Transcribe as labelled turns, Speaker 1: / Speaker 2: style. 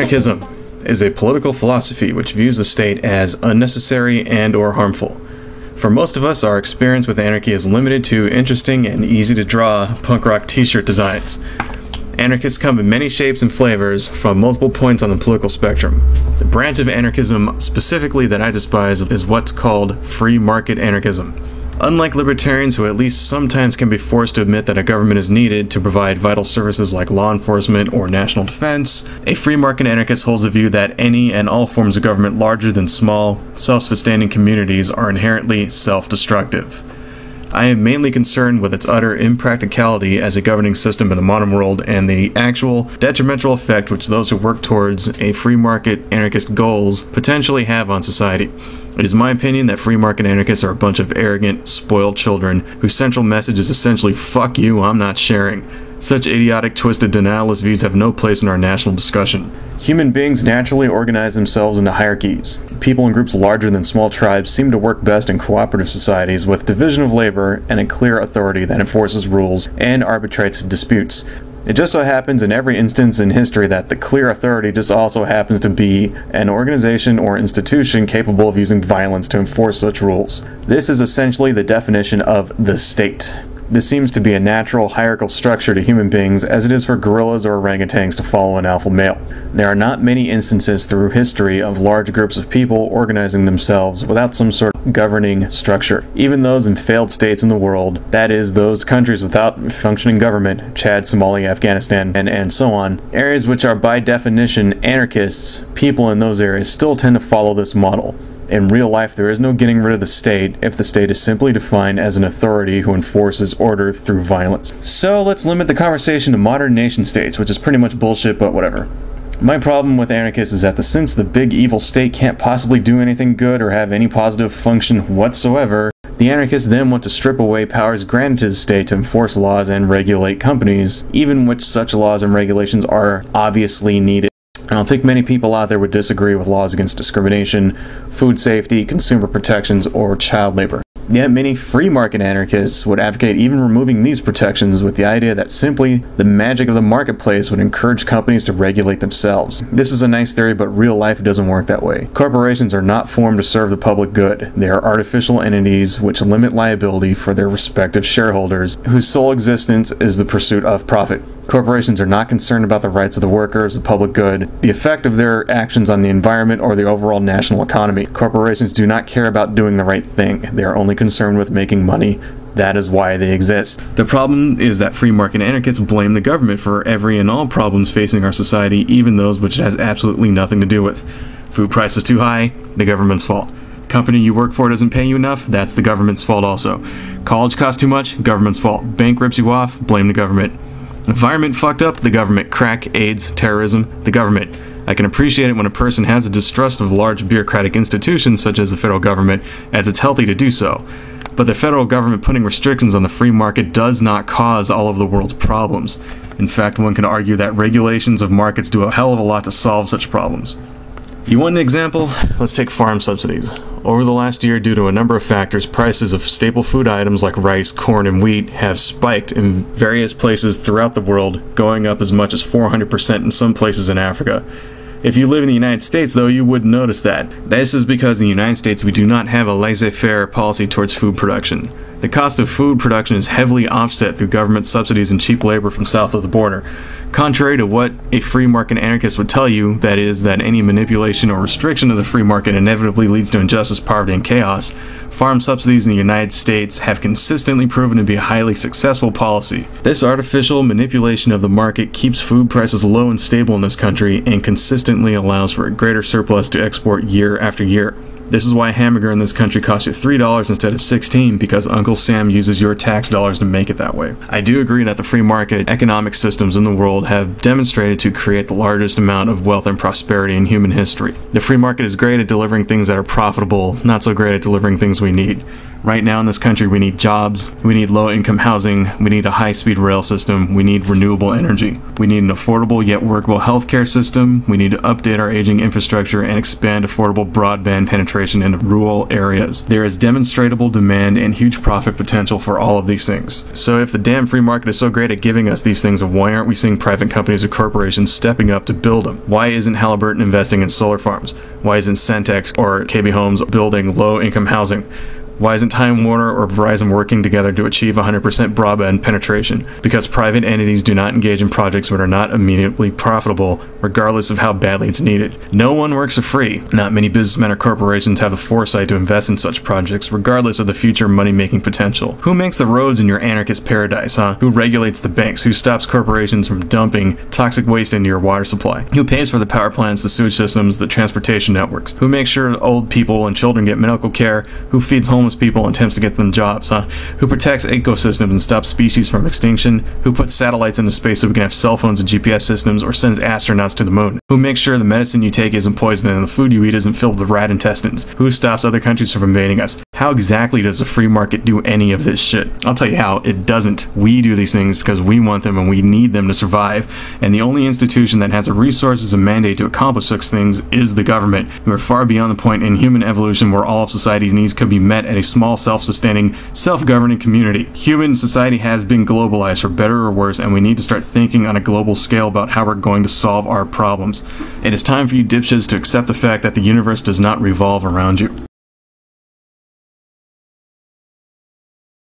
Speaker 1: Anarchism is a political philosophy which views the state as unnecessary and/or harmful. For most of us, our experience with anarchy is limited to interesting and easy-to-draw punk rock t-shirt designs. Anarchists come in many shapes and flavors from multiple points on the political spectrum. The branch of anarchism specifically that I despise is what's called free market anarchism. Unlike libertarians, who at least sometimes can be forced to admit that a government is needed to provide vital services like law enforcement or national defense, a free market anarchist holds the view that any and all forms of government larger than small, self-sustaining communities are inherently self-destructive. I am mainly concerned with its utter impracticality as a governing system in the modern world and the actual detrimental effect which those who work towards a free market anarchist goals potentially have on society. It is my opinion that free market anarchists are a bunch of arrogant, spoiled children whose central message is essentially "fuck you, I'm not sharing." Such idiotic, twisted, denialist views have no place in our national discussion. Human beings naturally organize themselves into hierarchies. People in groups larger than small tribes seem to work best in cooperative societies with division of labor and a clear authority that enforces rules and arbitrates disputes. It just so happens in every instance in history that the clear authority just also happens to be an organization or institution capable of using violence to enforce such rules. This is essentially the definition of the state. This seems to be a natural hierarchical structure to human beings as it is for gorillas or orangutans to follow an alpha male. There are not many instances through history of large groups of people organizing themselves without some sort of governing structure. Even those in failed states in the world, that is, those countries without functioning government, Chad, Somalia, Afghanistan, and so on, areas which are by definition anarchists, people in those areas still tend to follow this model. In real life, there is no getting rid of the state if the state is simply defined as an authority who enforces order through violence. So let's limit the conversation to modern nation states, which is pretty much bullshit, but whatever. My problem with anarchists is that since the big evil state can't possibly do anything good or have any positive function whatsoever, the anarchists then want to strip away powers granted to the state to enforce laws and regulate companies, even which such laws and regulations are obviously needed. I don't think many people out there would disagree with laws against discrimination, food safety, consumer protections, or child labor. Yet many free market anarchists would advocate even removing these protections with the idea that simply the magic of the marketplace would encourage companies to regulate themselves. This is a nice theory, but real life doesn't work that way. Corporations are not formed to serve the public good. They are artificial entities which limit liability for their respective shareholders, whose sole existence is the pursuit of profit. Corporations are not concerned about the rights of the workers, the public good, the effect of their actions on the environment, or the overall national economy. Corporations do not care about doing the right thing. They are only concerned with making money. That is why they exist. The problem is that free market anarchists blame the government for every and all problems facing our society, even those which it has absolutely nothing to do with. Food prices too high, the government's fault. Company you work for doesn't pay you enough, that's the government's fault also. College costs too much, government's fault. Bank rips you off, blame the government. Environment fucked up, the government. Crack, AIDS, terrorism, the government. I can appreciate it when a person has a distrust of large bureaucratic institutions such as the federal government, as it's healthy to do so. But the federal government putting restrictions on the free market does not cause all of the world's problems. In fact, one can argue that regulations of markets do a hell of a lot to solve such problems. You want an example? Let's take farm subsidies. Over the last year, due to a number of factors, prices of staple food items like rice, corn, and wheat have spiked in various places throughout the world, going up as much as 400% in some places in Africa. If you live in the United States, though, you wouldn't notice that. This is because in the United States we do not have a laissez-faire policy towards food production. The cost of food production is heavily offset through government subsidies and cheap labor from south of the border. Contrary to what a free market anarchist would tell you, that is, that any manipulation or restriction of the free market inevitably leads to injustice, poverty, and chaos, farm subsidies in the United States have consistently proven to be a highly successful policy. This artificial manipulation of the market keeps food prices low and stable in this country and consistently allows for a greater surplus to export year after year. This is why a hamburger in this country costs you $3 instead of $16, because Uncle Sam uses your tax dollars to make it that way. I do agree that the free market economic systems in the world have demonstrated to create the largest amount of wealth and prosperity in human history. The free market is great at delivering things that are profitable, not so great at delivering things we need. Right now in this country, we need jobs, we need low-income housing, we need a high-speed rail system, we need renewable energy. We need an affordable yet workable healthcare system, we need to update our aging infrastructure and expand affordable broadband penetration into rural areas. There is demonstrable demand and huge profit potential for all of these things. So if the damn free market is so great at giving us these things, why aren't we seeing private companies or corporations stepping up to build them? Why isn't Halliburton investing in solar farms? Why isn't Centex or KB Homes building low-income housing? Why isn't Time Warner or Verizon working together to achieve 100% broadband penetration? Because private entities do not engage in projects that are not immediately profitable, regardless of how badly it's needed. No one works for free. Not many businessmen or corporations have the foresight to invest in such projects, regardless of the future money-making potential. Who makes the roads in your anarchist paradise, huh? Who regulates the banks? Who stops corporations from dumping toxic waste into your water supply? Who pays for the power plants, the sewage systems, the transportation networks? Who makes sure old people and children get medical care? Who feeds homeless people and attempts to get them jobs, huh? Who protects ecosystems and stops species from extinction? Who puts satellites into space so we can have cell phones and GPS systems, or sends astronauts to the moon? Who makes sure the medicine you take isn't poisoned and the food you eat isn't filled with rat intestines? Who stops other countries from invading us? How exactly does the free market do any of this shit? I'll tell you how, it doesn't. We do these things because we want them and we need them to survive, and the only institution that has the resources and mandate to accomplish such things is the government. We're far beyond the point in human evolution where all of society's needs could be met at a small, self-sustaining, self-governing community. Human society has been globalized for better or worse, and we need to start thinking on a global scale about how we're going to solve our problems. It is time for you dipshits to accept the fact that the universe does not revolve around you.